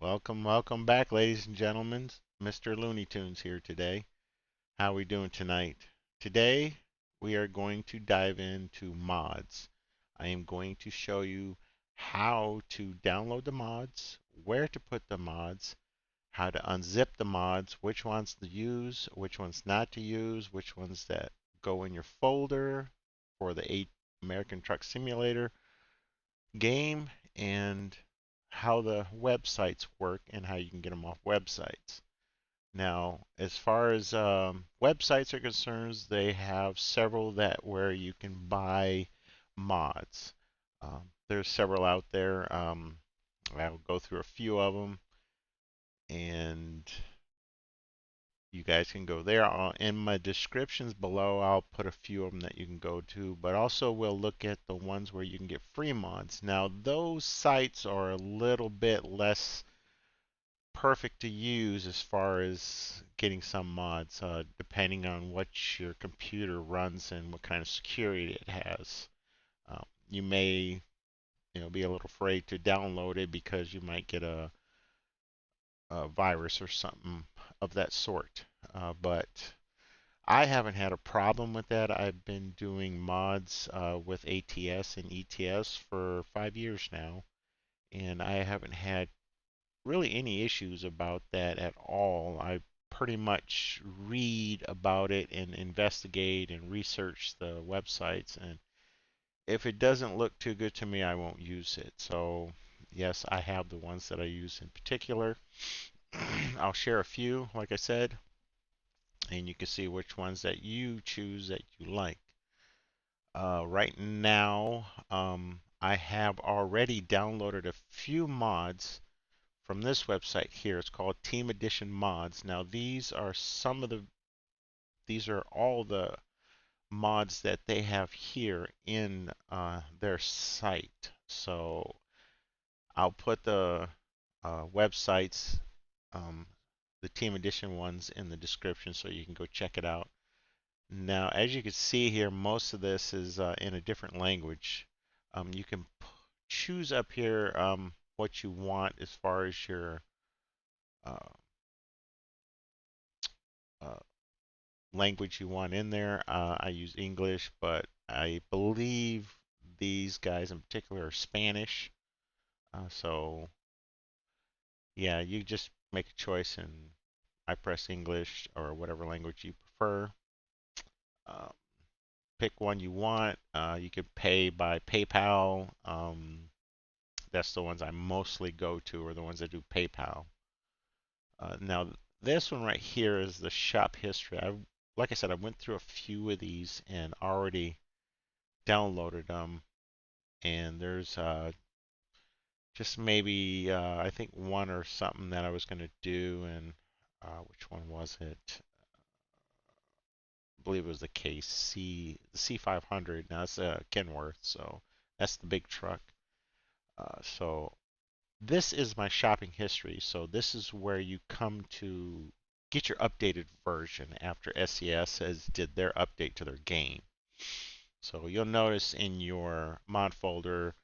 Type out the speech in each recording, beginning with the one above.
Welcome back, ladies and gentlemen. Mr. Looney Tunes here today. How we doing tonight? Today, we are going to dive into mods. I am going to show you how to download the mods, where to put the mods, how to unzip the mods, which ones to use, which ones not to use, which ones that go in your folder for the American Truck Simulator game, and how the websites work and how you can get them off websites. Now, as far as websites are concerned, they have several that where you can buy mods. There's several out there. I'll go through a few of them, and you guys can go there. In my descriptions below, I'll put a few of them that you can go to, but also we'll look at the ones where you can get free mods. Now, those sites are a little bit less perfect to use as far as getting some mods, depending on what your computer runs and what kind of security it has. You may, be a little afraid to download it because you might get a virus or something of that sort. But I haven't had a problem with that. I've been doing mods with ATS and ETS for 5 years now, and I haven't had really any issues about that at all. I pretty much read about it and investigate and research the websites, and if it doesn't look too good to me, I won't use it. So, yes, I have the ones that I use in particular. I'll share a few, like I said, and you can see which ones that you choose that you like. Right now, I have already downloaded a few mods from this website here. It's called Team Edition Mods. Now these are all the mods that they have here in their site. So I'll put the websites, um, the Team Edition ones in the description so you can go check it out. Now, as you can see here, most of this is in a different language. You can choose up here what you want as far as your uh, uh, language you want in there. I use English, but I believe these guys in particular are Spanish. So yeah, you just make a choice and I press English or whatever language you prefer. Uh, Pick one you want. You can pay by PayPal. That's the ones I mostly go to, or the ones that do PayPal. Now, this one right here is the shop history. Like I said, I went through a few of these and already downloaded them. And there's just maybe, I think one or something that I was going to do. And which one was it? I believe it was the the C500. Now it's a Kenworth, so that's the big truck. So this is my shopping history. So this is where you come to get your updated version after SES has did their update to their game. So you'll notice in your mod folder,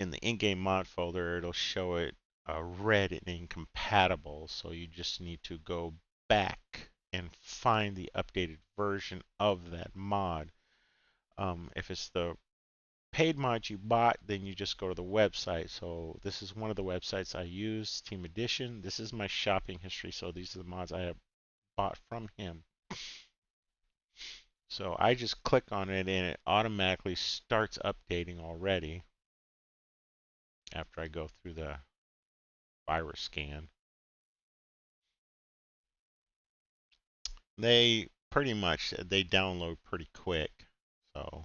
in the in-game mod folder, it'll show it red and incompatible. So you just need to go back and find the updated version of that mod. If it's the paid mod you bought, then you just go to the website. So this is one of the websites I use, Team Edition. This is my shopping history. So these are the mods I have bought from him. So I just click on it and it automatically starts updating already after I go through the virus scan. They pretty much, they download pretty quick. So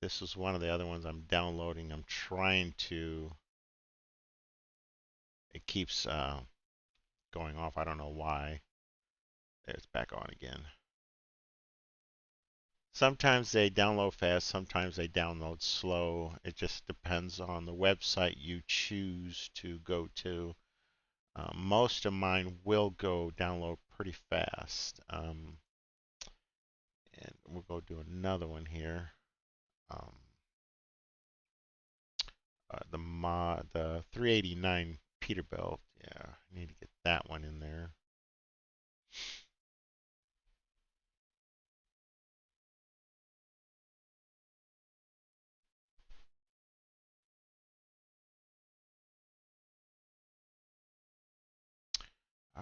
this is one of the other ones I'm downloading. I'm trying to, it keeps going off. I don't know why. It's back on again. Sometimes they download fast, sometimes they download slow. It just depends on the website you choose to go to. Most of mine will go download pretty fast. And we'll go do another one here. Um, the 389 Peterbilt. Yeah, I need to get that one in there.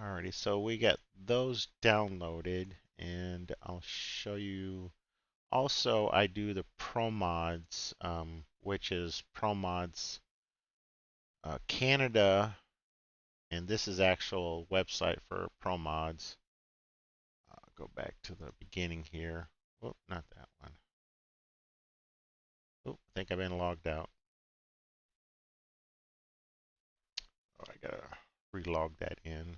Alrighty, so we got those downloaded, and I'll show you. Also, I do the Promods, which is Promods Canada, and this is actual website for Promods. Go back to the beginning here. Oh, not that one. Oh, I think I've been logged out. Oh, I gotta relog that in.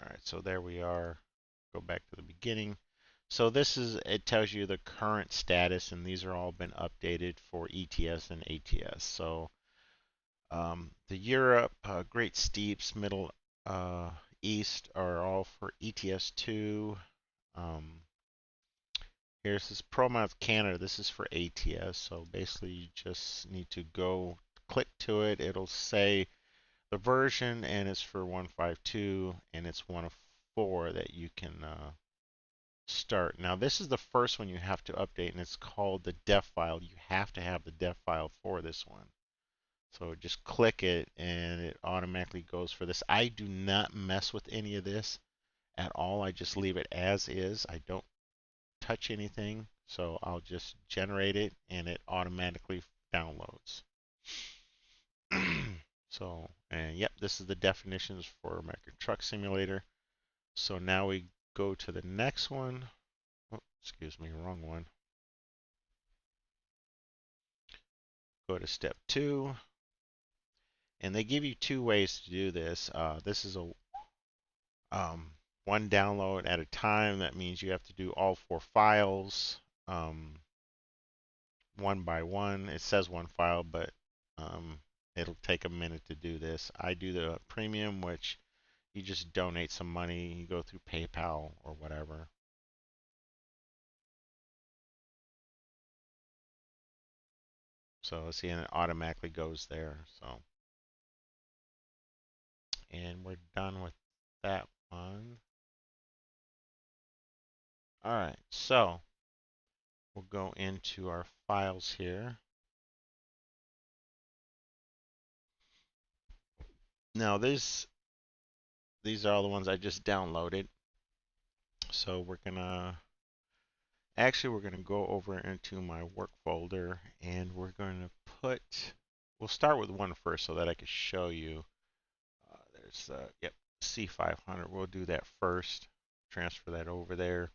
All right, so there we are. Go back to the beginning. So this is, it tells you the current status, and these are all been updated for ETS and ATS. So the Europe, Great Steeps, Middle East are all for ETS2. Here's this Promods Canada. This is for ATS. So basically, you just need to go click to it. It'll say the version, and it's for 152, and it's one of 4 that you can start. Now, this is the first one you have to update, and it's called the def file. You have to have the def file for this one. So just click it, and it automatically goes for this. I do not mess with any of this at all. I just leave it as is. I don't touch anything. So I'll just generate it, and it automatically downloads. So, and yep, this is the definitions for American Truck Simulator. So now we go to the next one. Oh, excuse me, wrong one. Go to step 2. And they give you 2 ways to do this. This is a one download at a time. That means you have to do all 4 files one by one. It says 1 file, but it'll take a minute to do this. I do the premium, which you just donate some money. You go through PayPal or whatever. So see, and it automatically goes there. So, and we're done with that one. All right, so we'll go into our files here. Now these are all the ones I just downloaded. So we're gonna go over into my work folder, and we're going to we'll start with one first so that I can show you. There's yep, C500. We'll do that first. Transfer that over there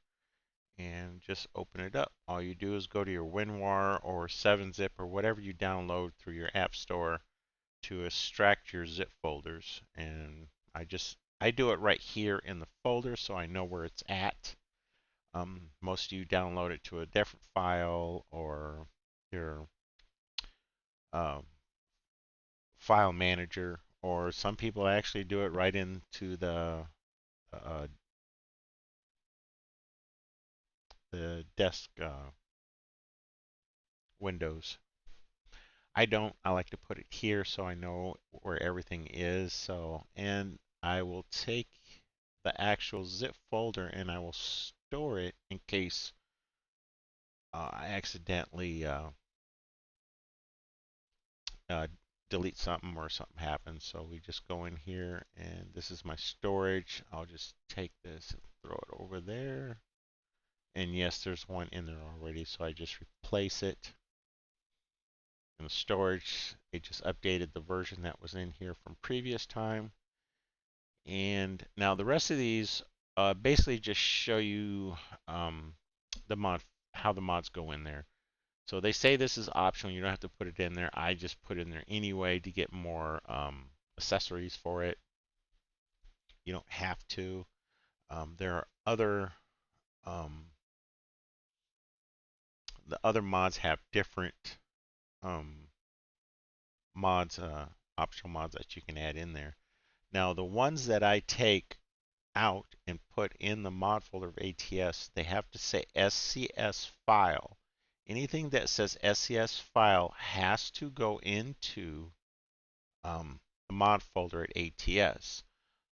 and just open it up. All you do is go to your WinRAR or 7-zip or whatever you download through your app store to extract your zip folders. And I do it right here in the folder so I know where it's at. Most of you download it to a different file or your uh, file manager, or some people actually do it right into uh, the desk windows. I don't. I like to put it here so I know where everything is. So, and I will take the actual zip folder and I will store it in case I accidentally uh, delete something or something happens. So we just go in here, and this is my storage. I'll just take this and throw it over there. And yes, there's one in there already, so I just replace it. In the storage, it just updated the version that was in here from previous time. And now the rest of these basically just show you the mod, how the mods go in there. So they say this is optional. You don't have to put it in there. I just put it in there anyway to get more accessories for it. You don't have to. There are other the other mods have different um, mods, optional mods that you can add in there. Now, the ones that I take out and put in the mod folder of ATS, they have to say SCS file. Anything that says SCS file has to go into the mod folder at ATS.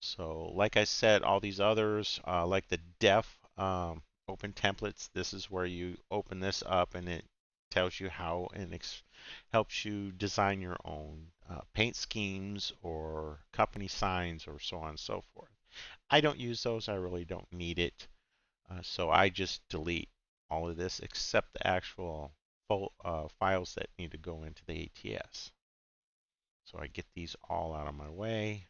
So, like I said, all these others, like the def open templates, this is where you open this up and it tells you how and helps you design your own paint schemes or company signs or so on and so forth. I don't use those. I really don't need it. So I just delete all of this except the actual files that need to go into the ATS. So I get these all out of my way.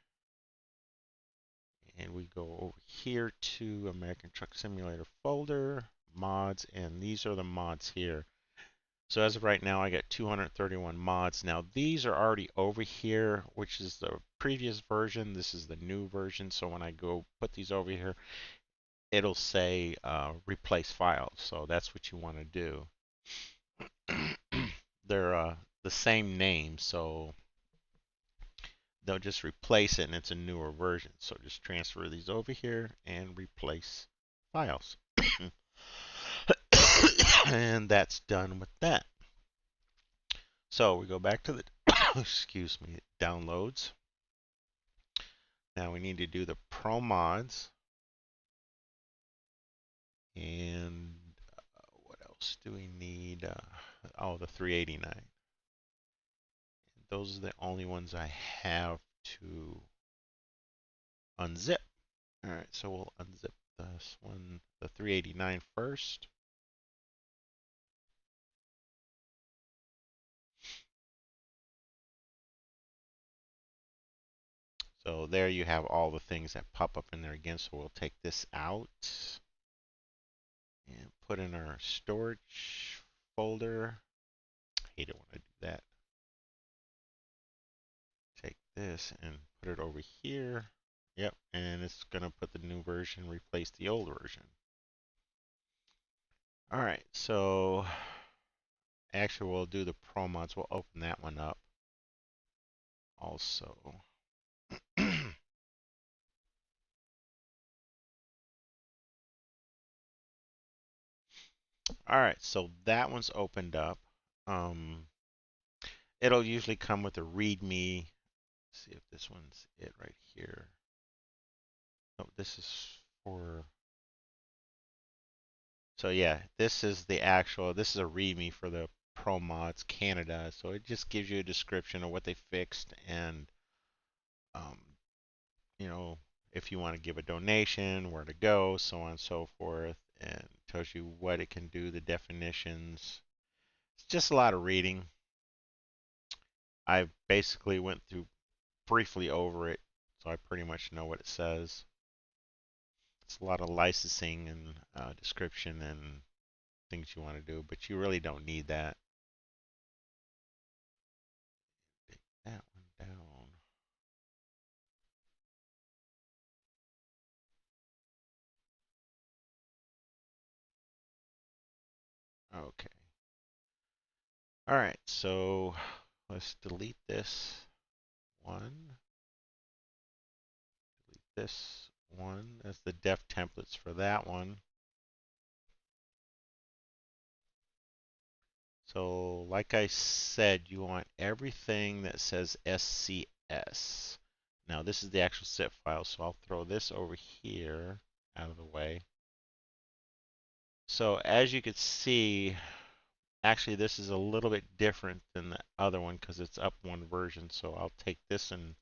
And we go over here to American Truck Simulator folder, mods, and these are the mods here. So as of right now, I got 231 mods. Now these are already over here, which is the previous version. This is the new version. So when I go put these over here, it'll say replace files. So that's what you want to do. They're the same name, so they'll just replace it and it's a newer version. So just transfer these over here and replace files. And that's done with that. So we go back to the excuse me, downloads. Now we need to do the Promods. And what else do we need? Oh, the 389. Those are the only ones I have to unzip. All right, so we'll unzip this one, the 389 first. So there you have all the things that pop up in there again. So we'll take this out and put in our storage folder. I hate it when I do that. Take this and put it over here. Yep, and it's going to put the new version, replace the old version. All right, so actually we'll do the Promods. We'll open that one up also. All right, so that one's opened up. It'll usually come with a README. Let's see if this one's it right here. Oh, this is for. So yeah, this is the actual. This is a README for the Promods Canada. So it just gives you a description of what they fixed and, um, you know, if you want to give a donation, where to go, so on and so forth, and tells you what it can do, the definitions. It's just a lot of reading. I basically went through briefly over it, so I pretty much know what it says. It's a lot of licensing and description and things you want to do, but you really don't need that. Take that one down. Okay. All right, so let's delete this one. Delete this one. That's the def templates for that one. So like I said, you want everything that says SCS. Now this is the actual zip file, so I'll throw this over here out of the way. So as you can see, actually this is a little bit different than the other one because it's up one version. So I'll take this and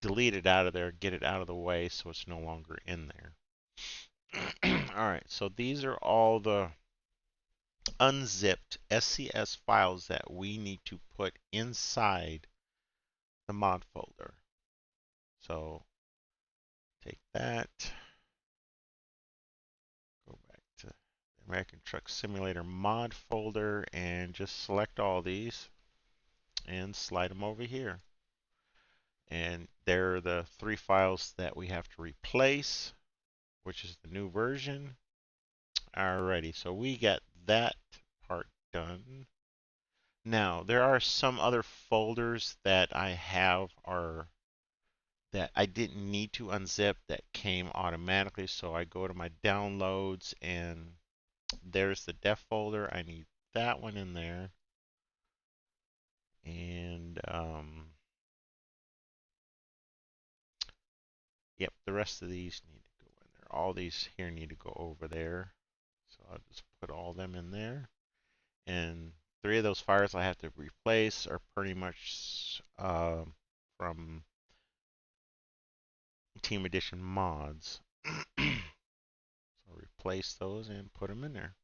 delete it out of there, get it out of the way so it's no longer in there. All right, so these are all the unzipped SCS files that we need to put inside the mod folder. So take that, go back to the American Truck Simulator mod folder and just select all these and slide them over here. And there are the 3 files that we have to replace, which is the new version. Alrighty, so we got that part done. Now, there are some other folders that I have are that I didn't need to unzip that came automatically. So I go to my downloads and there's the def folder. I need that one in there. And yep, the rest of these need to go in there. All these here need to go over there. So I'll just put all them in there. And 3 of those files I have to replace are pretty much from Team Edition mods. So replace those and put them in there.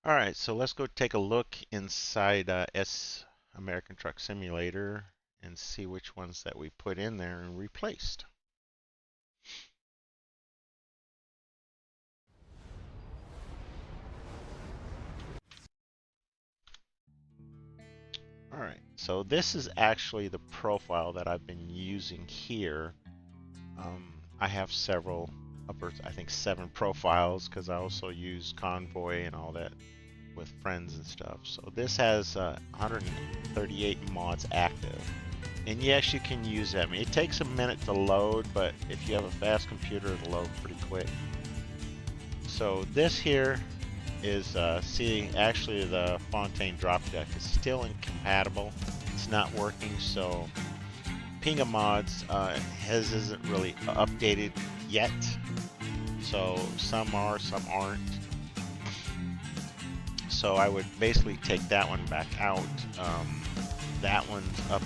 All right, so let's go take a look inside American Truck Simulator and see which ones that we put in there and replaced. All right, so this is actually the profile that I've been using here. I have several, upwards, I think 7 profiles, because I also use Convoy and all that with friends and stuff. So this has 138 mods active. And yes, you can use them. I mean, it takes a minute to load, but if you have a fast computer, it'll load pretty quick. So this here is, see, actually the Fontaine drop deck is still incompatible. It's not working, so Mods isn't really updated yet. So some are, some aren't. So I would basically take that one back out. That one's up,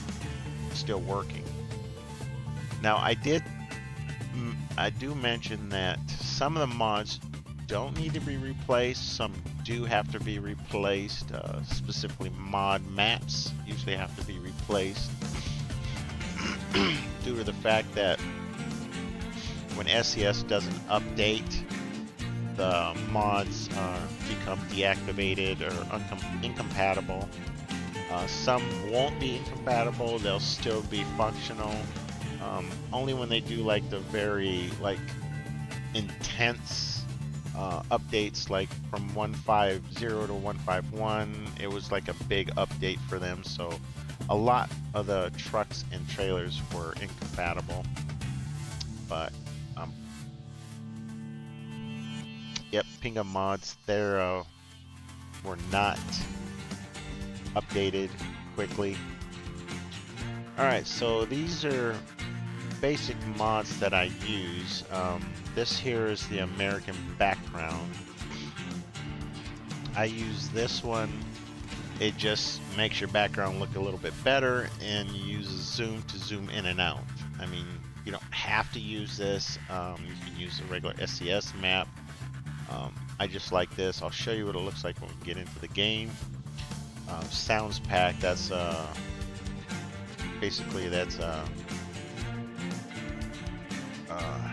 still working. Now I do mention that some of the mods don't need to be replaced. Some do have to be replaced. Specifically, mod maps usually have to be replaced due to the fact that when SES doesn't update, the mods become deactivated or incompatible. Some won't be incompatible, they'll still be functional. Only when they do like the very intense updates, like from 1.50 to 1.51, it was like a big update for them, so a lot of the trucks and trailers were incompatible. But yep, Pinga mods, they're were not updated quickly. Alright, so these are basic mods that I use. This here is the American background. I use this one. It just makes your background look a little bit better, and you use zoom to zoom in and out. I mean, you don't have to use this. You can use a regular SES map. I just like this. I'll show you what it looks like when we get into the game. Sounds pack, that's basically that's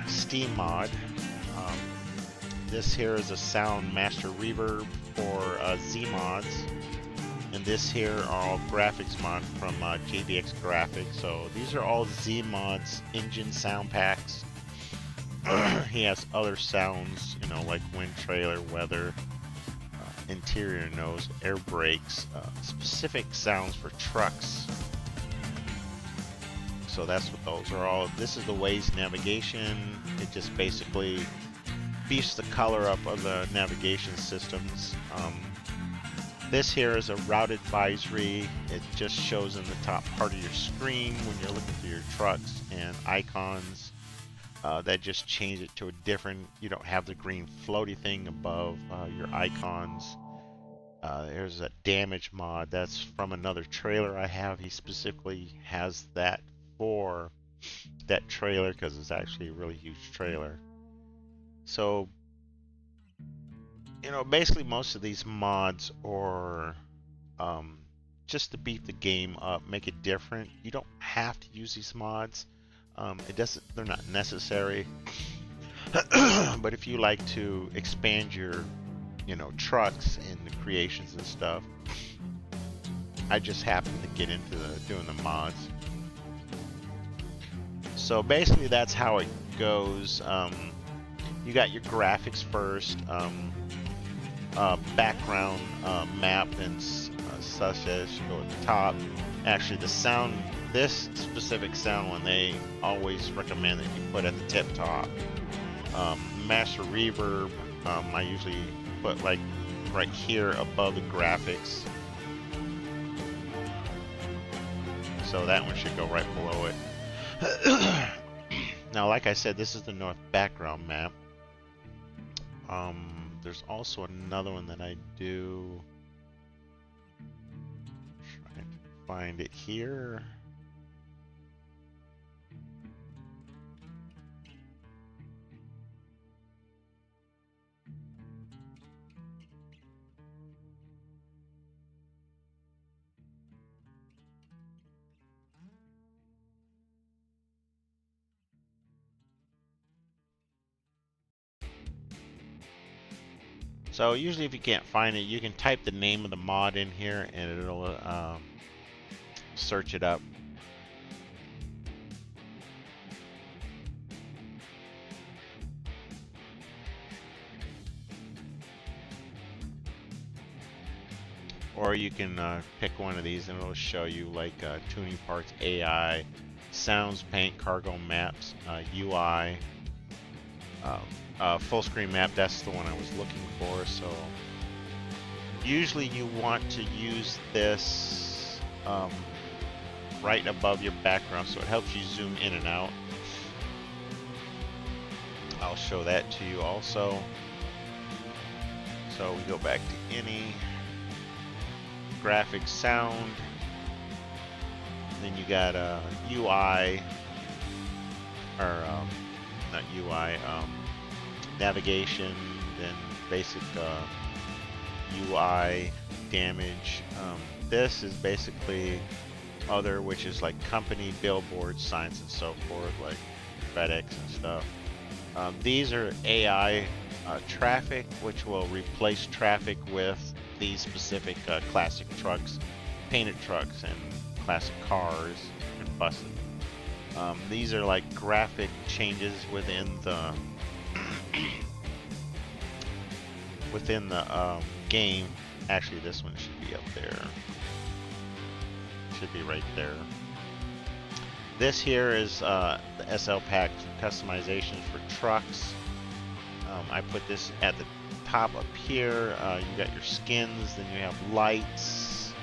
Steam mod. This here is a Sound Master Reverb for Z mods, and this here are all graphics mod from JBX Graphics. So these are all Z mods engine sound packs. He has other sounds, you know, like wind, trailer, weather, interior nose, air brakes, specific sounds for trucks. So that's what those are all. This is the Waze navigation. It just basically beefs the color up of the navigation systems. This here is a route advisory. It just shows in the top part of your screen when you're looking for your trucks and icons. That just changed it to a different, you don't have the green floaty thing above your icons. There's a damage mod. That's from another trailer I have. He specifically has that for that trailer because it's actually a really huge trailer. So, you know, basically most of these mods are just to beat the game up, make it different. You don't have to use these mods. They're not necessary. But if you like to expand your, you know, trucks and the creations and stuff, I just happen to get into doing the mods. So basically that's how it goes. You got your graphics first. background map and such as you go at the top. Actually, the sound, this specific sound one, they always recommend that you put at the tip top. Master reverb, I usually put like right here above the graphics. So that one should go right below it. Now, like I said, this is the north background map. There's also another one that I do. Trying to find it here. So usually if you can't find it, you can type the name of the mod in here and it'll search it up. Or you can pick one of these and it'll show you like tuning parts, AI, sounds, paint, cargo maps, UI, full screen map. That's the one I was looking for. So usually you want to use this right above your background so it helps you zoom in and out. I'll show that to you also. So we go back to any graphics, sound, then you got UI, or not UI, navigation, then basic UI, damage. This is basically other, which is like company, billboards, signs, and so forth, like FedEx and stuff. These are AI traffic, which will replace traffic with these specific classic trucks, painted trucks, and classic cars and buses. These are like graphic changes within the game. Actually, this one should be up there. Should be right there. This here is the SL pack customizations for trucks. I put this at the top up here. You got your skins, then you have lights,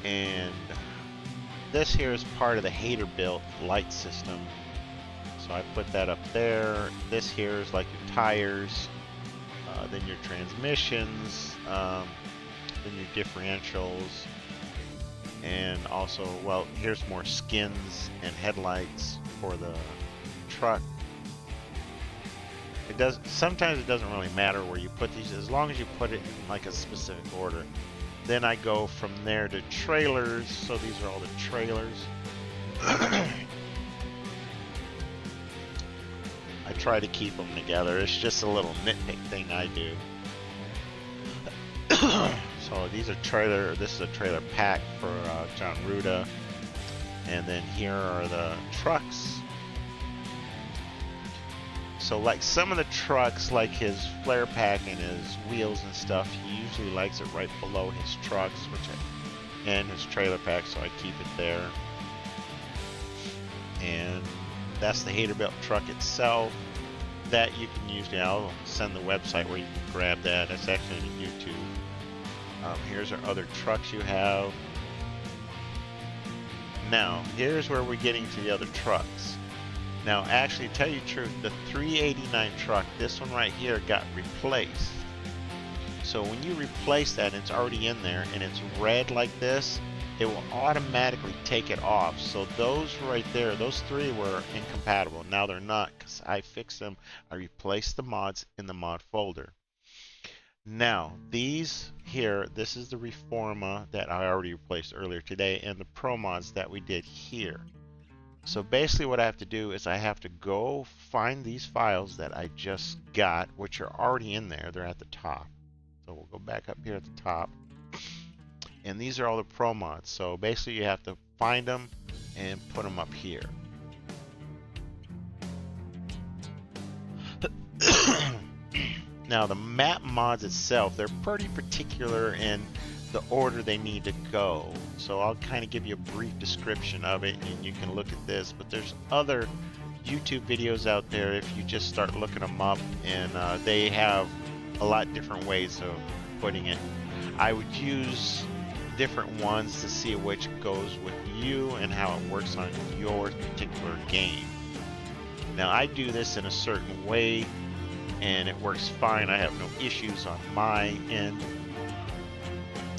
and this here is part of the hater built light system. So I put that up there. This here is like your tires, then your transmissions, then your differentials, and also, well, here's more skins and headlights for the truck. Sometimes it doesn't really matter where you put these, as long as you put it in like a specific order. Then I go from there to trailers. So these are all the trailers. I try to keep them together. It's just a little nitpick thing I do. So these are this is a trailer pack for John Ruda. And then here are the trucks. So like some of the trucks, like his flare pack and his wheels and stuff, he usually likes it right below his trucks, and his trailer pack, so I keep it there. And that's the hater built truck itself. That you can usually, I'll send the website where you can grab that. That's actually on YouTube. Here's our other trucks you have. Now, here's where we're getting to the other trucks. Now, actually, to tell you the truth, the 389 truck, this one right here, got replaced. So when you replace that, and it's already in there, and it's red like this, it will automatically take it off. So those right there, those three were incompatible. Now they're not, because I fixed them. I replaced the mods in the mod folder. Now, these here, this is the Reforma that I already replaced earlier today, and the Promods that we did here. So basically what I have to do is I have to go find these files that I just got, which are already in there. They're at the top. So we'll go back up here at the top. And these are all the Promods. So basically you have to find them and put them up here. Now the map mods itself, they're pretty particular in the order they need to go. So I'll kind of give you a brief description of it and you can look at this, but there's other YouTube videos out there if you just start looking them up, and they have a lot different ways of putting it. I would use different ones to see which goes with you and how it works on your particular game. Now I do this in a certain way and it works fine. I have no issues on my end.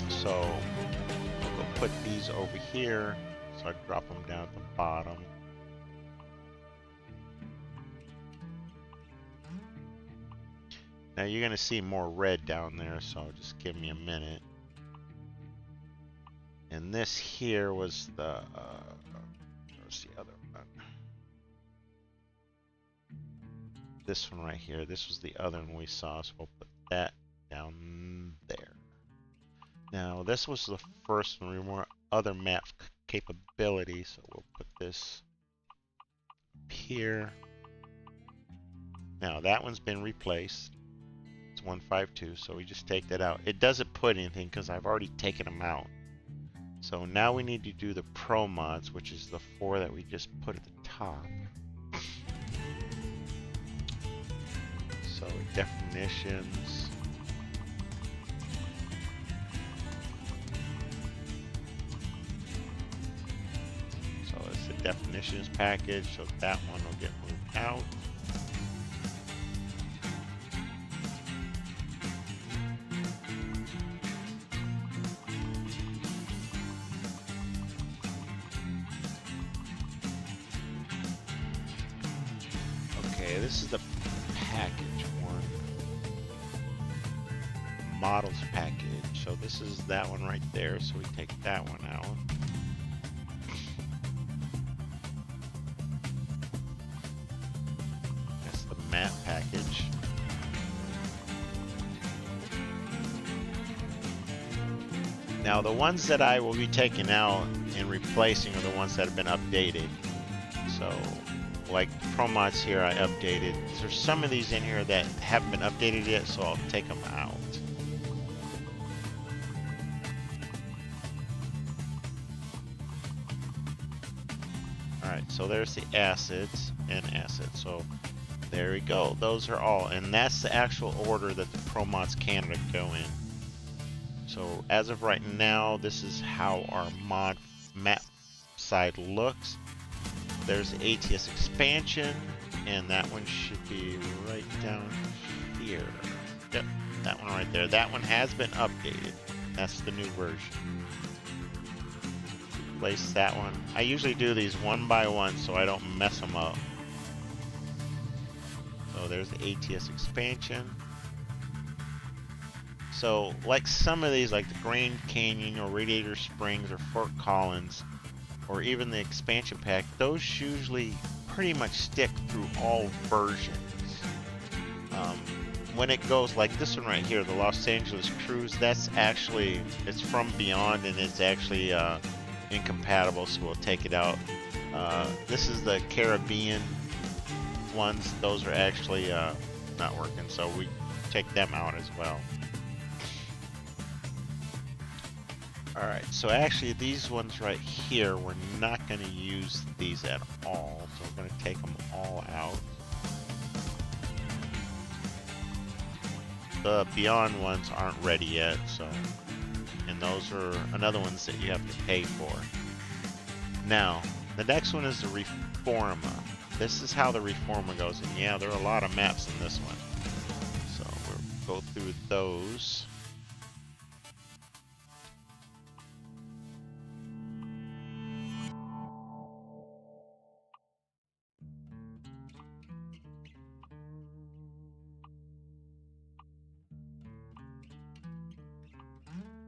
So I'll go put these over here. So I drop them down at the bottom. Now you're going to see more red down there, so just give me a minute. And this here was the, where's the other one? This one right here. This was the other one we saw, so we'll put that down there. Now this was the first one. We want other map capability, so we'll put this up here. Now that one's been replaced. 152, so we just take that out. It doesn't put anything because I've already taken them out. So now we need to do the Promods, which is the 4 that we just put at the top. So definitions. So it's the definitions package, so that one will get moved out. This is the package one. Models package. So this is that one right there. So we take that one out. That's the map package. Now the ones that I will be taking out and replacing are the ones that have been updated. So like Promods here I updated. There's some of these in here that haven't been updated yet, so I'll take them out. Alright, so there's the acids and acids. So there we go. Those are all. And that's the actual order that the Promods Canada go in. So as of right now, this is how our mod map side looks. There's the ATS expansion, and that one should be right down here. Yep, that one right there. That one has been updated. That's the new version. Place that one. I usually do these one by one so I don't mess them up. So there's the ATS expansion. So like some of these, like the Grand Canyon or Radiator Springs or Fort Collins, or even the expansion pack, those usually pretty much stick through all versions. When it goes like this one right here, the Los Angeles Cruise, that's actually, it's from Beyond and it's actually incompatible, so we'll take it out. This is the Caribbean ones, those are actually not working, so we take them out as well. Alright, so actually these ones right here, we're not going to use these at all, so we're going to take them all out. The Beyond ones aren't ready yet, so, and those are another ones that you have to pay for. Now, the next one is the Reforma. This is how the Reforma goes, and yeah, there are a lot of maps in this one. So we'll go through those.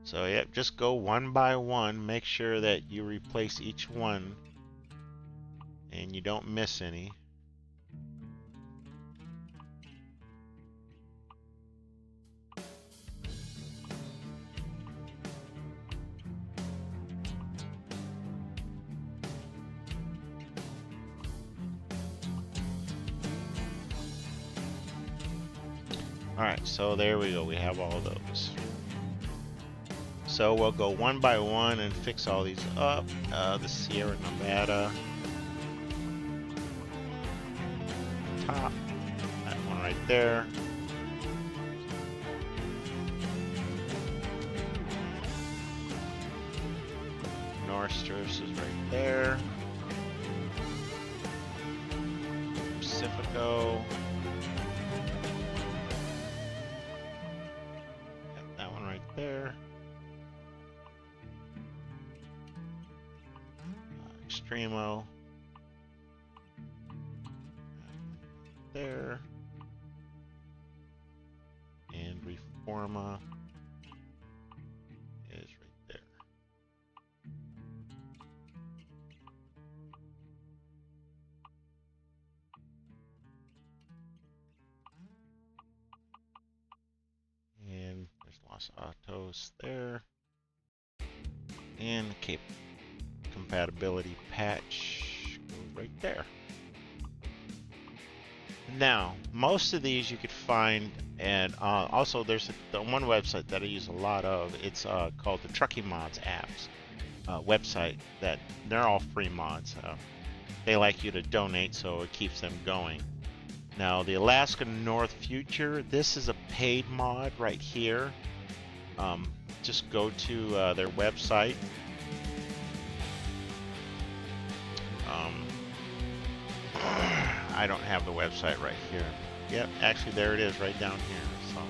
So yep, just go one by one, make sure that you replace each one and you don't miss any. Alright, so there we go. We have all of those. So we'll go one by one and fix all these up. The Sierra Nevada. Top. That one right there. Northstress is right there. Pacifico. Got that one right there. Extremo. There. And Reforma is right there. And there's Los Altos there. And Cape compatibility patch goes right there. Now, most of these you could find, and also there's the one website that I use a lot of. It's called the Trucky Mods apps website. That they're all free mods. They like you to donate, so it keeps them going. Now, the Alaska North Future. This is a paid mod right here. Just go to their website. I don't have the website right here. Yep, actually there it is right down here. So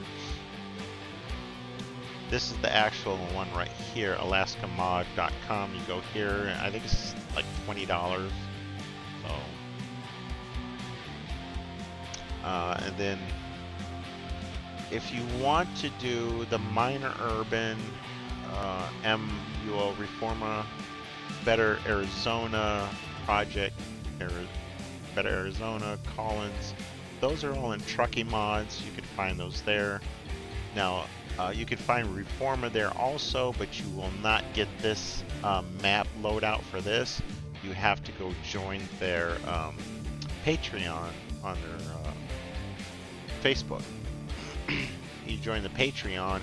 this is the actual one right here, AlaskaMod.com. You go here, and I think it's like $20. So and then if you want to do the minor urban MUO Reforma, Better Arizona project, Better Arizona, Collins, those are all in Trucky Mods. You can find those there. Now, you can find Reforma there also, but you will not get this map loadout for this. You have to go join their Patreon on their Facebook. You join the Patreon,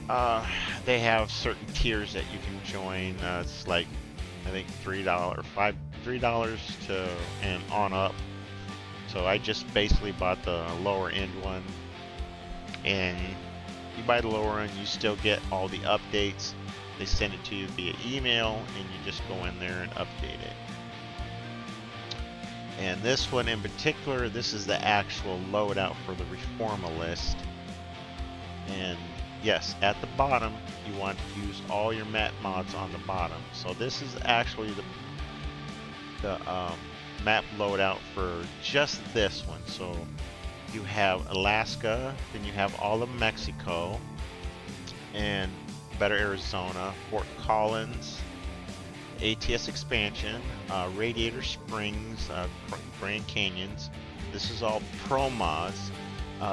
and they have certain tiers that you can join. It's like, I think $3 to and on up. So I just basically bought the lower end one, and you buy the lower end, you still get all the updates. They send it to you via email, and you just go in there and update it. And this one in particular, this is the actual loadout for the Reforma list. And yes, at the bottom, you want to use all your map mods on the bottom. So this is actually the map loadout for just this one. So you have Alaska, then you have all of Mexico, and Better Arizona, Fort Collins, ATS expansion, Radiator Springs, Grand Canyons. This is all Promods.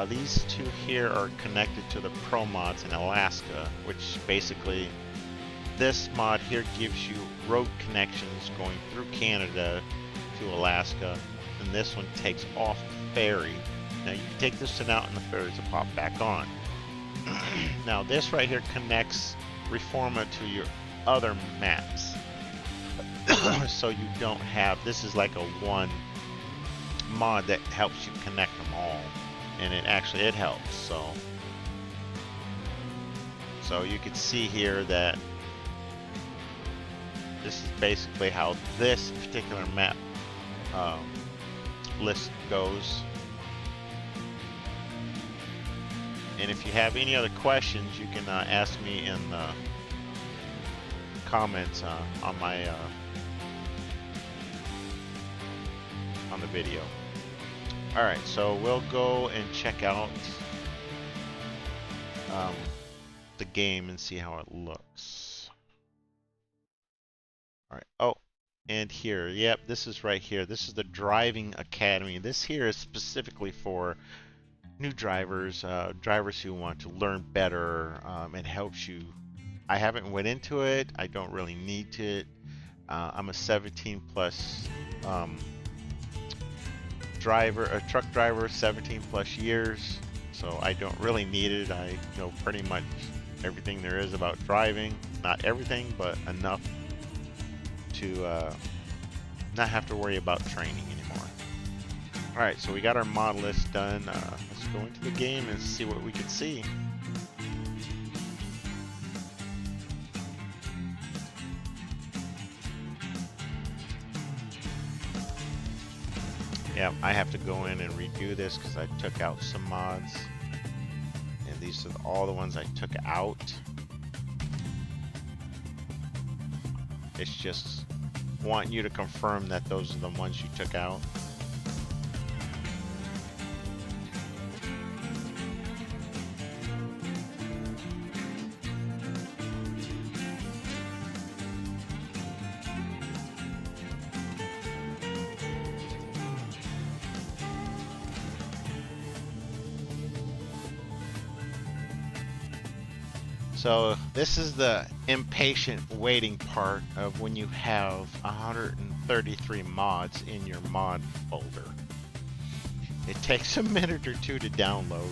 These two here are connected to the Promods in Alaska, which basically this mod here gives you road connections going through Canada to Alaska, and this one takes off the ferry. Now you can take this one out and the ferries will pop back on. Now this right here connects Reforma to your other maps. So you don't have, this is like a one mod that helps you connect them all, and it helps. So you can see here that this is basically how this particular map list goes. And if you have any other questions, you can ask me in the comments on my on the video. Alright, so we'll go and check out the game and see how it looks. Alright, oh, and here, yep, this is right here. This is the Driving Academy. This here is specifically for new drivers, drivers who want to learn better. It helps you. I haven't went into it. I don't really need to. I'm a 17 plus a truck driver, 17 plus years, so I don't really need it. I know pretty much everything there is about driving. Not everything, but enough to not have to worry about training anymore. Alright, so we got our mod list done. Let's go into the game and see what we can see. Yeah, I have to go in and redo this because I took out some mods. And these are all the ones I took out. It's just want you to confirm that those are the ones you took out. So this is the impatient waiting part of when you have 133 mods in your mod folder. It takes a minute or two to download.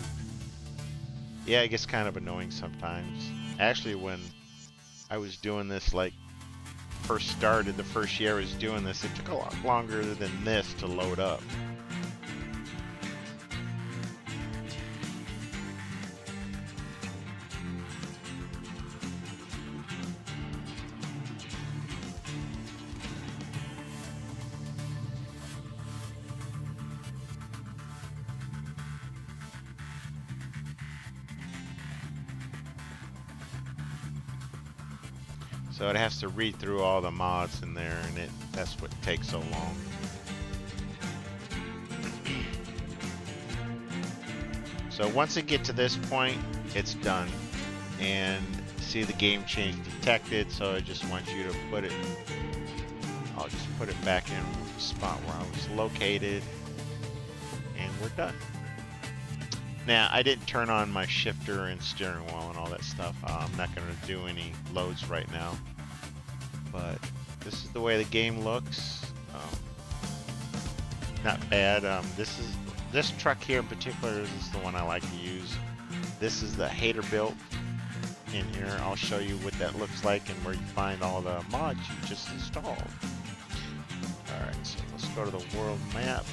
Yeah, it gets kind of annoying sometimes. Actually, when I was doing this, like first started, the first year I was doing this, it took a lot longer than this to load up. So it has to read through all the mods in there, and that's what takes so long. So once it gets to this point, it's done. And see the game change detected, so I just want you to put it, I'll just put it back in the spot where I was located, and we're done. Now, I didn't turn on my shifter and steering wheel and all that stuff. I'm not going to do any loads right now. But this is the way the game looks. Not bad. This truck here in particular is the one I like to use. This is the hater built in here. I'll show you what that looks like and where you find all the mods you just installed. Alright, so let's go to the world map.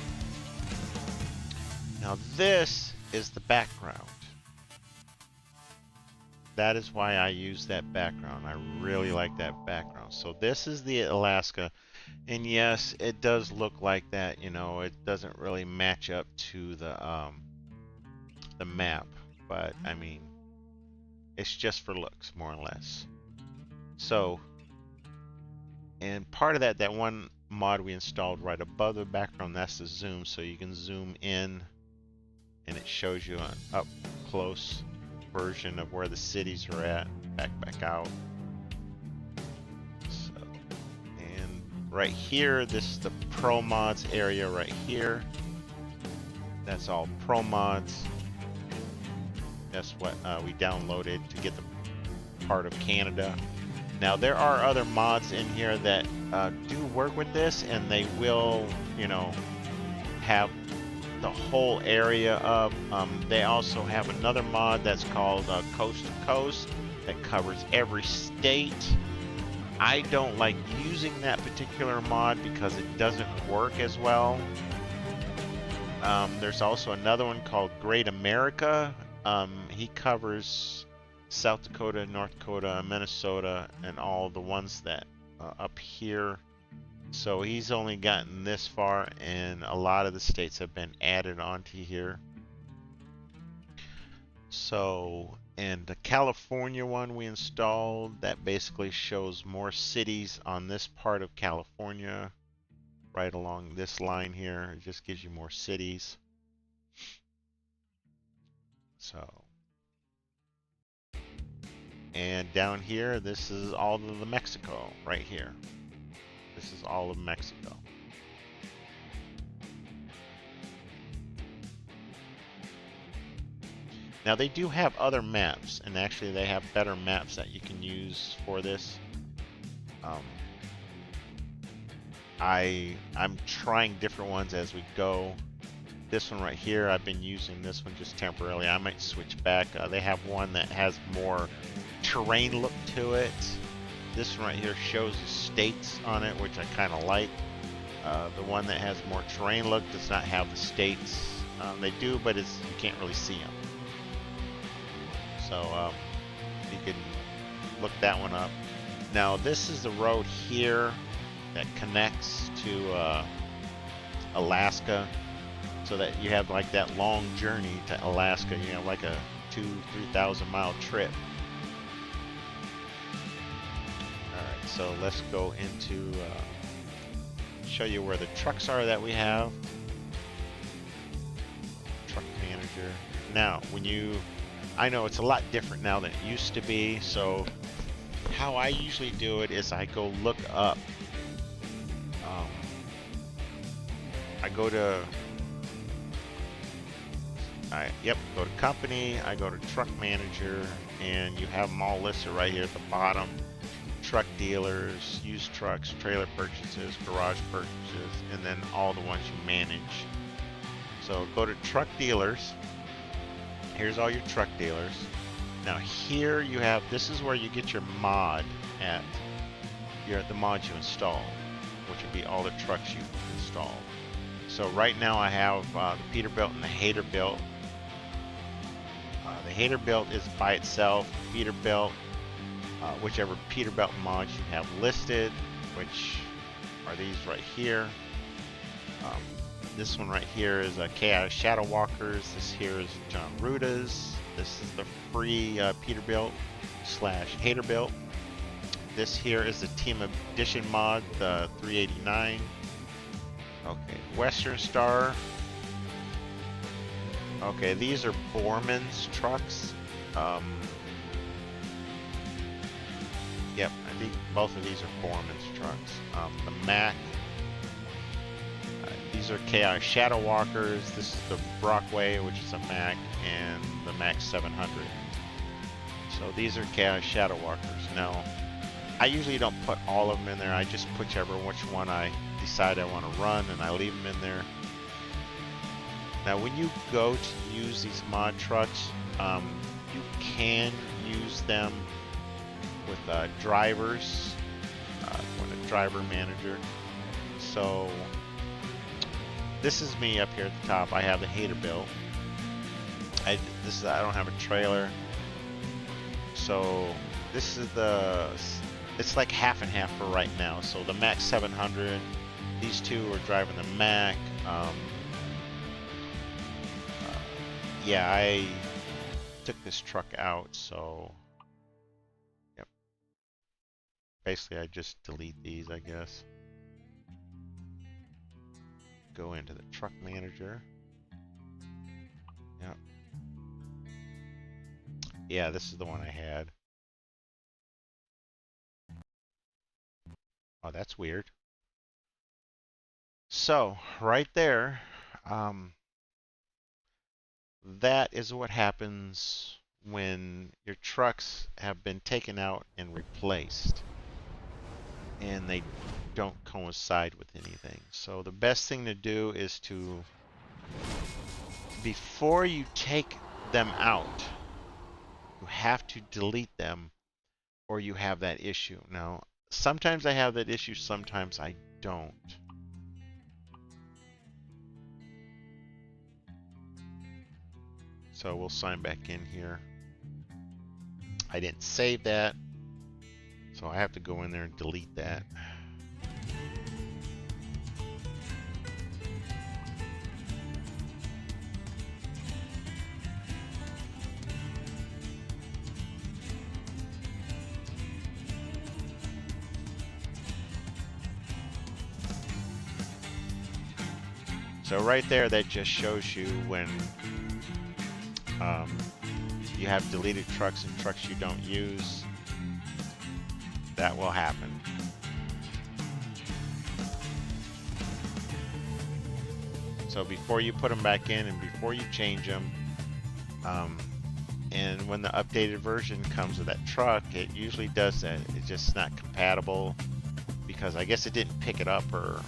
Now this is the background. That is why I use that background. I really like that background. So this is the Alaska, and yes, it does look like that. You know, it doesn't really match up to the map, but I mean, it's just for looks, more or less. So, and part of that one mod we installed right above the background, that's the zoom, so you can zoom in and it shows you an up close version of where the cities are at. Back out. So, and right here, this is the Promods area right here. That's all Promods. That's what we downloaded to get the part of Canada. Now there are other mods in here that do work with this, and they will, you know, have the whole area up. They also have another mod that's called Coast to Coast that covers every state. I don't like using that particular mod because it doesn't work as well. There's also another one called Great America. He covers South Dakota, North Dakota, Minnesota, and all the ones that up here. So he's only gotten this far, and a lot of the states have been added onto here. So, and the California one we installed, that basically shows more cities on this part of California, right along this line here. It just gives you more cities. So, and down here, this is all of the Mexico right here. This is all of Mexico. Now they do have other maps, and actually they have better maps that you can use for this. I'm trying different ones as we go. this one right here. I've been using this one just temporarily. I might switch back. They have one that has more terrain look to it. This one right here shows the states on it, which I kind of like. The one that has more terrain look does not have the states. They do, but you can't really see them. So you can look that one up. Now this is the road here that connects to Alaska, so that you have like that long journey to Alaska. You know, like a 2,000-3,000 mile trip. Alright, so let's go into show you where the trucks are that we have. Truck manager. Now I know it's a lot different now than it used to be, so how I usually do it is I go look up. I go to go to company, I go to truck manager, and you have them all listed right here at the bottom. Truck dealers, used trucks, trailer purchases, garage purchases, and then all the ones you manage. So go to truck dealers. Here's all your truck dealers. Now here you have, this is where you get your mod at. You're at the mods you install, which would be all the trucks you installed. So right now I have the Peterbilt and the Haterbilt. The Haterbilt is by itself. Peterbilt, whichever Peterbilt mods you have listed, which are these right here. This one right here is a KIShadowalker's. This here is John Ruda's. This is the free Peterbilt / Haterbilt. This here is the Team Edition mod, the 389. Okay, Western Star. Okay, these are Borman's trucks. Yep, I think both of these are Borman's trucks. The Mac. These are KIShadowalkers. This is the Brockway, which is a Mac, and the Mac 700. So these are KIShadowalkers. Now, I usually don't put all of them in there. I just whichever which one I decide I want to run, and I leave them in there. Now, when you go to use these mod trucks, you can use them with drivers, with a driver manager. So this is me up here at the top. I have the Haterbilt. I don't have a trailer, so this is it's like half and half for right now. So the Mac 700, these two are driving the Mac. Yeah, I took this truck out, so yep. Basically, I just delete these, I guess. Go into the truck manager. Yep. Yeah, this is the one I had. Oh, that's weird. So, right there, that is what happens when your trucks have been taken out and replaced, and they don't coincide with anything. So the best thing to do is to, before you take them out, you have to delete them, or you have that issue. Now, sometimes I have that issue, sometimes I don't. So we'll sign back in here. I didn't save that, so I have to go in there and delete that. So right there, that just shows you when you have deleted trucks and trucks you don't use. That will happen. So before you put them back in and before you change them, and when the updated version comes of that truck, it usually does that. It's just not compatible because I guess it didn't pick it up, or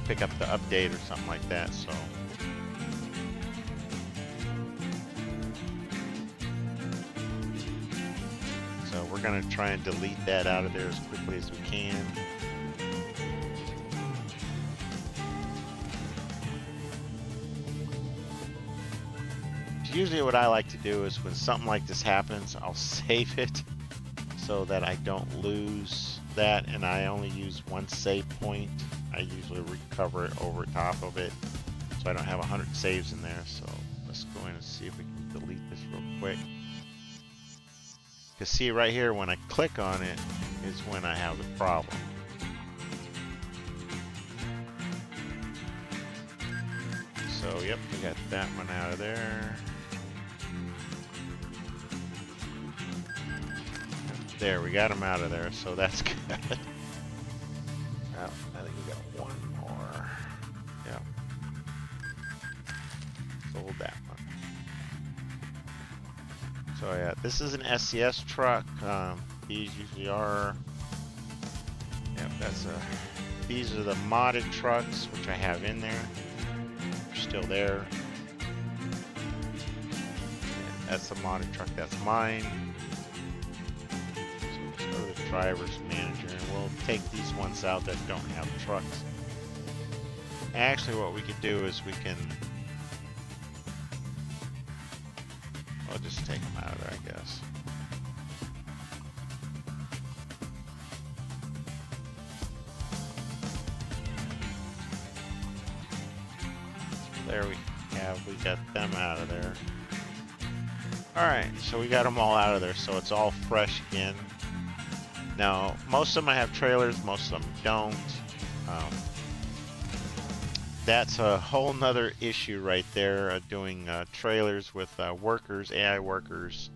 pick up the update or something like that. So we're gonna try and delete that out of there as quickly as we can. Usually what I like to do is when something like this happens, I'll save it so that I don't lose that, and I only use one save point. I usually recover it over top of it, so I don't have 100 saves in there. So let's go in and see if we can delete this real quick. Because see right here, when I click on it is when I have the problem. So yep, we got that one out of there. There, we got them out of there, so that's good. Well, I think we got one more. Yep. Sold that one. So yeah, this is an SCS truck. These usually are. Yep, these are the modded trucks, which I have in there. They're still there. And that's the modded truck. That's mine. Go to the driver's manager, and we'll take these ones out that don't have trucks. Actually, what we could do is we can. I'll just take them out of there, I guess. There we got them out of there. Alright, so we got them all out of there, so it's all fresh again. Now, most of them I have trailers, most of them don't. That's a whole nother issue right there, doing trailers with workers, AI workers,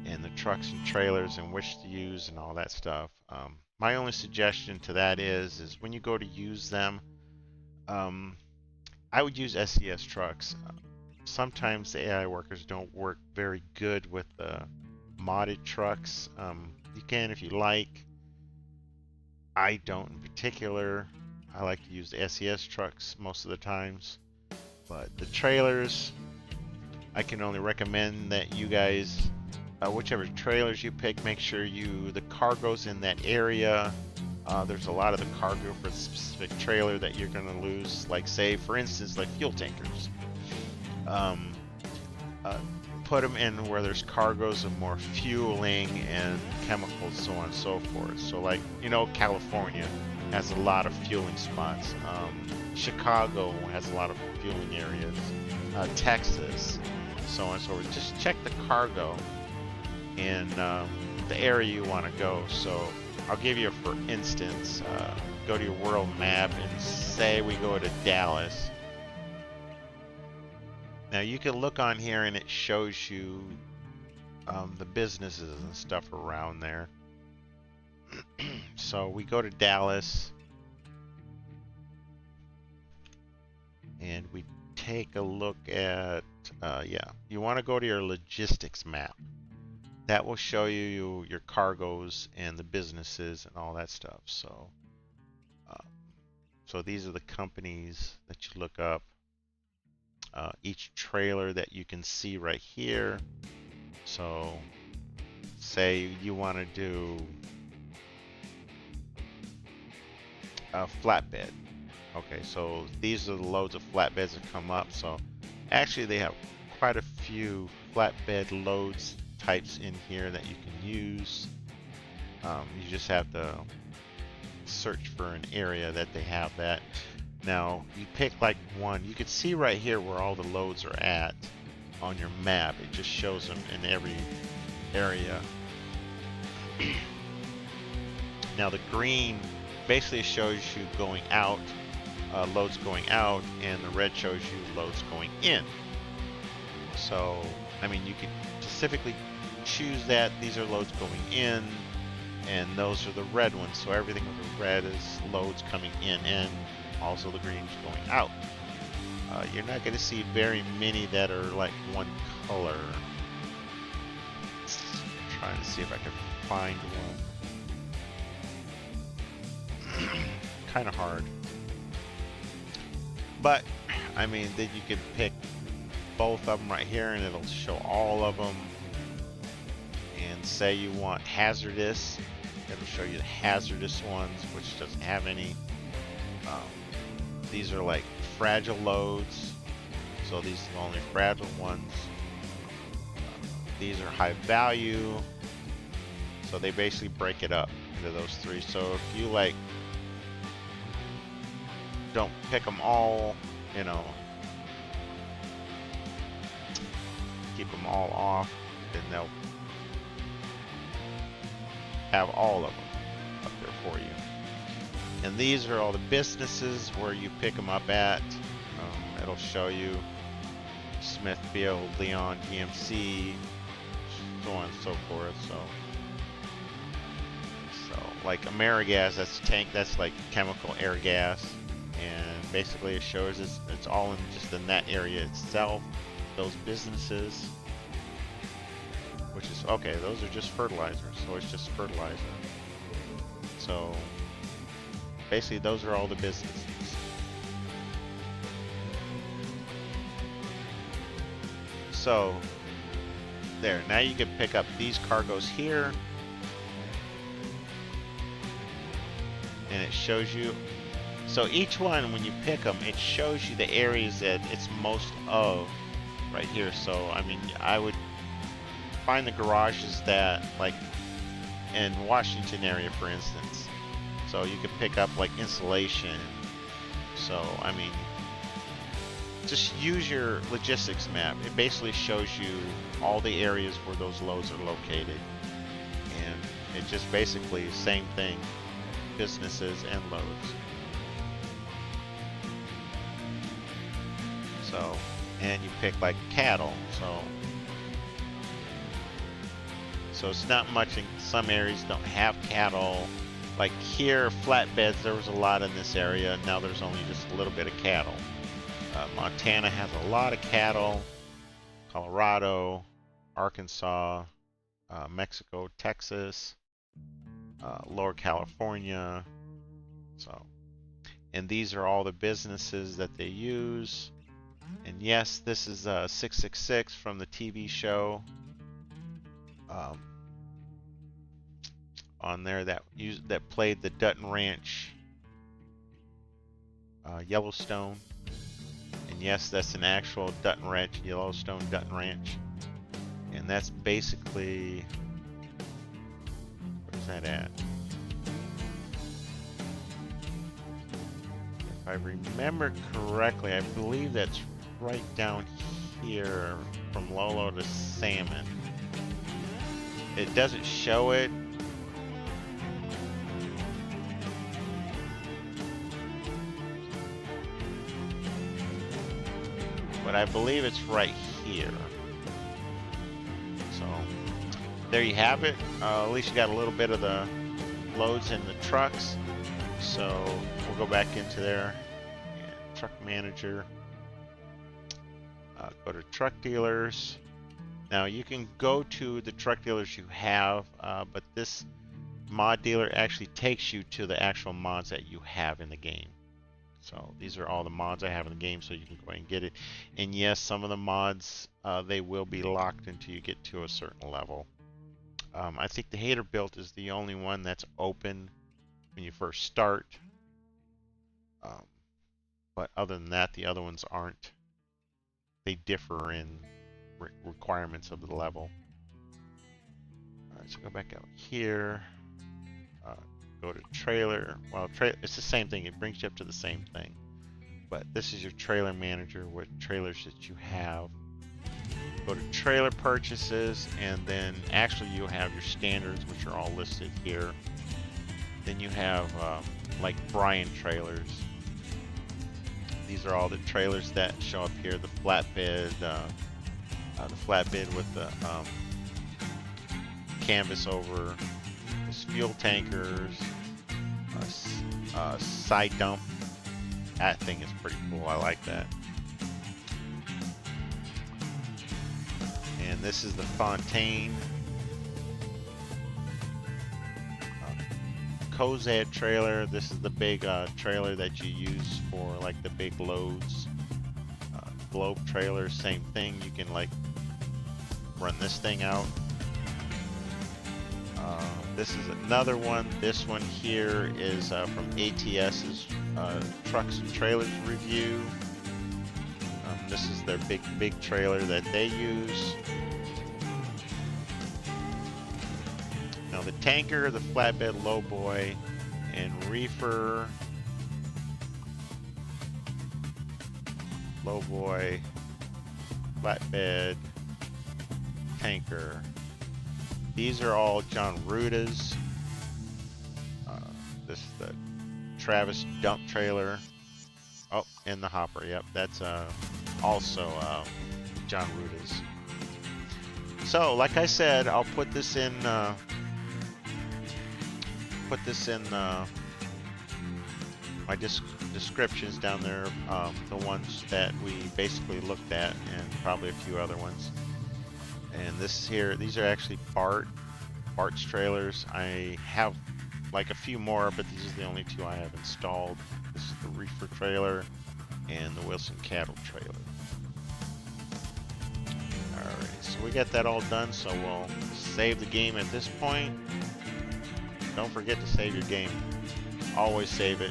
and the trucks and trailers and which to use and all that stuff. My only suggestion to that is when you go to use them, I would use SCS trucks. Sometimes the AI workers don't work very good with modded trucks. You can if you like. I don't in particular. I like to use the SCS trucks most of the times. But the trailers, I can only recommend that you guys, whichever trailers you pick, make sure the cargo's in that area. There's a lot of the cargo for the specific trailer that you're going to lose. Like say, for instance, like fuel tankers. Put them in where there's cargoes of more fueling and chemicals, so on and so forth. So like, you know, California has a lot of fueling spots. Chicago has a lot of fueling areas. Texas, so on and so forth. Just check the cargo in the area you want to go. So I'll give you, for instance, go to your world map and say we go to Dallas. Now you can look on here and it shows you the businesses and stuff around there. So we go to Dallas and we take a look at, yeah, you want to go to your logistics map. That will show you your cargoes and the businesses and all that stuff. So, so these are the companies that you look up. Each trailer that you can see right here. So say you want to do a flatbed. Okay, so these are the loads of flatbeds that come up. So actually they have quite a few flatbed loads types in here that you can use. You just have to search for an area that they have that. Now, you pick like one. You can see right here where all the loads are at on your map. It just shows them in every area. Now, the green basically shows you going out, loads going out, and the red shows you loads going in. So, I mean, you could specifically choose that. These are loads going in, and those are the red ones. So everything with the red is loads coming in, and also the green is going out. You're not going to see very many that are like one color. I'm trying to see if I can find one. Kind of hard. But I mean, then you can pick both of them right here, and it'll show all of them. And say you want hazardous, it'll show you the hazardous ones, which doesn't have any. These are like fragile loads, so these are the only fragile ones. These are high value, so they basically break it up into those three. So if you like don't pick them all, you know, keep them all off, then they'll have all of them up there for you. And these are all the businesses where you pick them up at. It'll show you Smithfield, Leon, DMC, so on and so forth. So like AmeriGas, that's tank, that's like chemical air gas, and basically it shows it's all in just in that area itself. Those businesses, which is okay, those are just fertilizers, so it's just fertilizer. So basically those are all the businesses. So there, now you can pick up these cargoes here, and it shows you, so each one when you pick them, it shows you the areas that it's most of right here. So I mean, I would find the garages that, like in Washington area for instance, so you could pick up like insulation. So I mean, just use your logistics map. It basically shows you all the areas where those loads are located, and it just basically same thing, businesses and loads. So, and you pick like cattle, so it's not much. In some areas don't have cattle. Like here, flatbeds, there was a lot in this area. Now there's only just a little bit of cattle. Montana has a lot of cattle. Colorado, Arkansas, Mexico, Texas, Lower California. So, and these are all the businesses that they use. And yes, this is 666 from the TV show. On there that played the Dutton Ranch, Yellowstone. And yes, that's an actual Dutton Ranch, Yellowstone Dutton Ranch. And that's basically, where's that at? If I remember correctly, I believe that's right down here from Lolo to Salmon. It doesn't show it. But I believe it's right here. So there you have it. At least you got a little bit of the loads in the trucks. So we'll go back into there. And truck manager. Go to truck dealers. Now you can go to the truck dealers you have, but this mod dealer actually takes you to the actual mods that you have in the game. So these are all the mods I have in the game, so you can go ahead and get it. And yes, some of the mods, they will be locked until you get to a certain level. I think the hater built is the only one that's open when you first start. But other than that, the other ones aren't. They differ in requirements of the level. Alright, so go back out here. Go to trailer. Well, it's the same thing. It brings you up to the same thing. But this is your trailer manager with trailers that you have. Go to trailer purchases, and then actually you have your standards, which are all listed here. Then you have like Brian trailers. These are all the trailers that show up here. The flatbed with the canvas over. Fuel tankers, side dump. That thing is pretty cool. I like that. And this is the Fontaine Kozad trailer. This is the big trailer that you use for like the big loads. Globe trailer, same thing. You can like run this thing out. This is another one. This one here is from ATS's Trucks and Trailers review. This is their big trailer that they use. Now the tanker, the flatbed lowboy, and reefer lowboy, flatbed, tanker. These are all John Ruda's. This is the Travis dump trailer. Oh, and the hopper. Yep, that's also John Ruda's. So, like I said, I'll put this in. My descriptions down there. The ones that we basically looked at, and probably a few other ones. And this here, these are actually Bart's trailers. I have like a few more, but these are the only two I have installed. This is the reefer trailer and the Wilson cattle trailer. Alright, so we got that all done, so we'll save the game at this point. Don't forget to save your game. Always save it.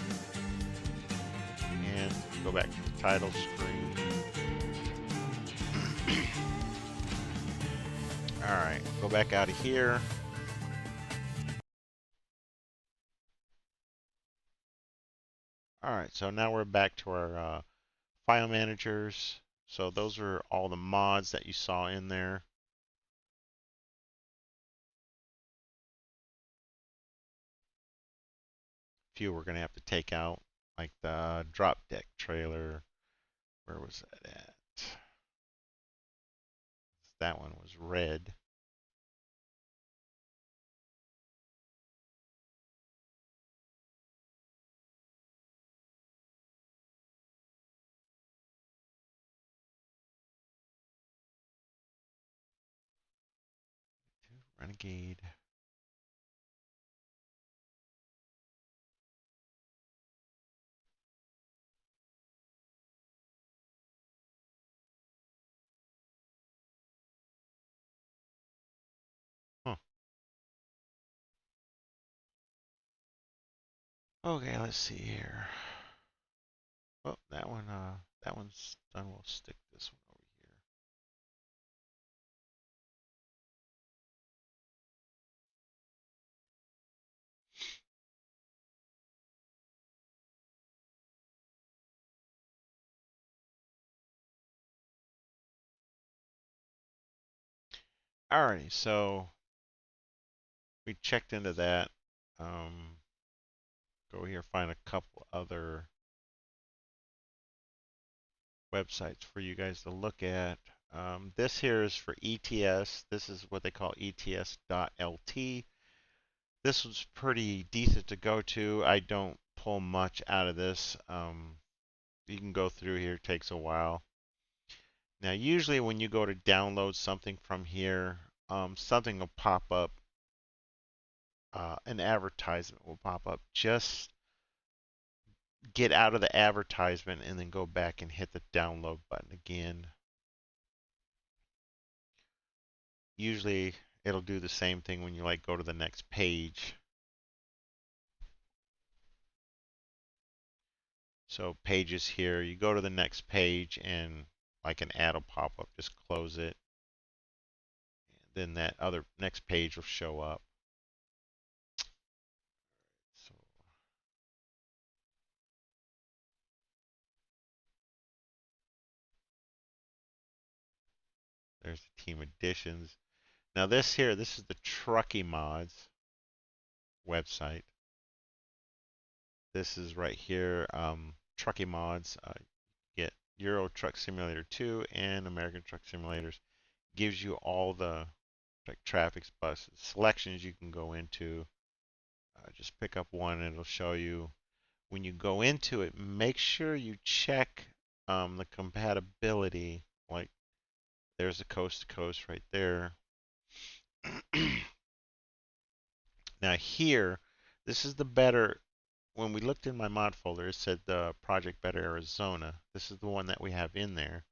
And go back to the title screen. Alright, go back out of here. Alright, so now we're back to our file managers. So those are all the mods that you saw in there. A few we're going to have to take out, like the drop deck trailer. Where was that at? That one was red. Renegade. Huh. Okay, let's see here. Oh, that one's done. We'll stick this one over here. Alrighty, so we checked into that. Go here, find a couple other websites for you guys to look at. This here is for ETS. This is what they call ETS.LT. This was pretty decent to go to. I don't pull much out of this. You can go through here, it takes a while. Now, usually when you go to download something from here, something will pop up. An advertisement will pop up. Just get out of the advertisement and then go back and hit the download button again. Usually it'll do the same thing when you like go to the next page. So pages here, you go to the next page and like an ad will pop up, just close it. And then that other next page will show up. So there's the team additions. Now this here, this is the Trucky Mods website. This is right here, Trucky Mods. Get Euro Truck Simulator 2 and American Truck Simulators. Gives you all the like traffic buses selections you can go into. Just pick up one and it'll show you. When you go into it, make sure you check the compatibility. Like there's a coast to coast right there. Now here, This is the better. When we looked in my mod folder, it said the Project Better Arizona. This is the one that we have in there.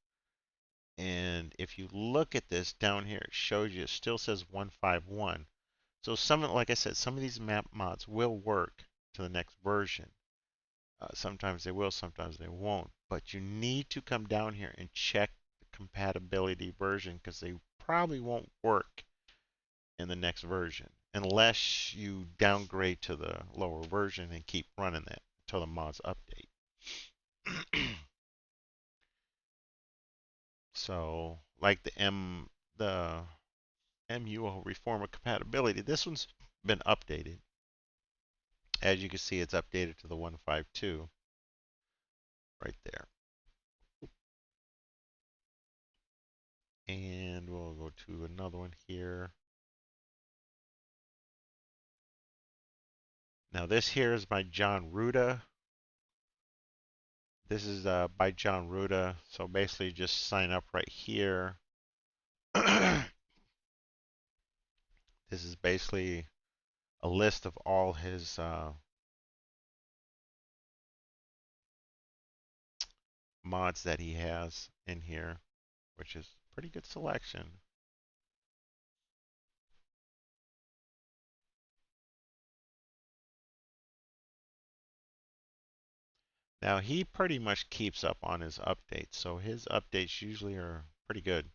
And if you look at this down here, it shows you, it still says 151. So like I said, some of these map mods will work to the next version. Sometimes they will, sometimes they won't. But you need to come down here and check the compatibility version because they probably won't work in the next version unless you downgrade to the lower version and keep running that until the mods update. So, like the MUO Reformer compatibility, this one's been updated. As you can see, it's updated to the 152 right there. And we'll go to another one here. Now this here is by John Ruda. This is by John Ruda. So basically just sign up right here. This is basically a list of all his mods that he has in here, which is pretty good selection. Now he pretty much keeps up on his updates, so his updates usually are pretty good.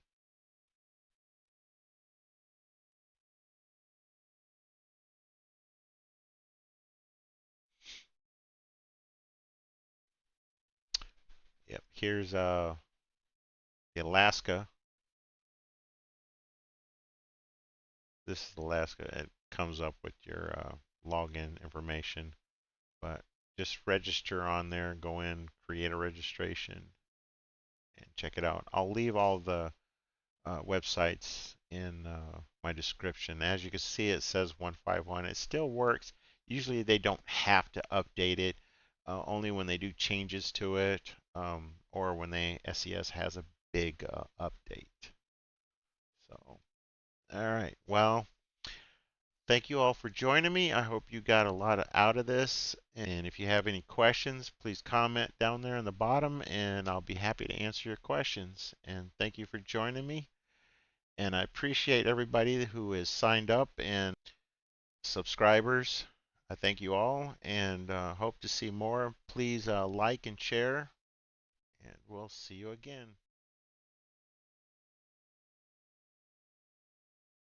Yep, here's the Alaska. This is Alaska. It comes up with your login information, but just register on there, go in, create a registration, and check it out. I'll leave all the websites in my description. As you can see, it says 151. It still works. Usually they don't have to update it, only when they do changes to it, or when SES has a big update. So, all right. Well, thank you all for joining me. I hope you got a lot out of this. And if you have any questions, please comment down there in the bottom, and I'll be happy to answer your questions. And thank you for joining me. And I appreciate everybody who is signed up and subscribers. I thank you all and hope to see more. Please like and share, and we'll see you again.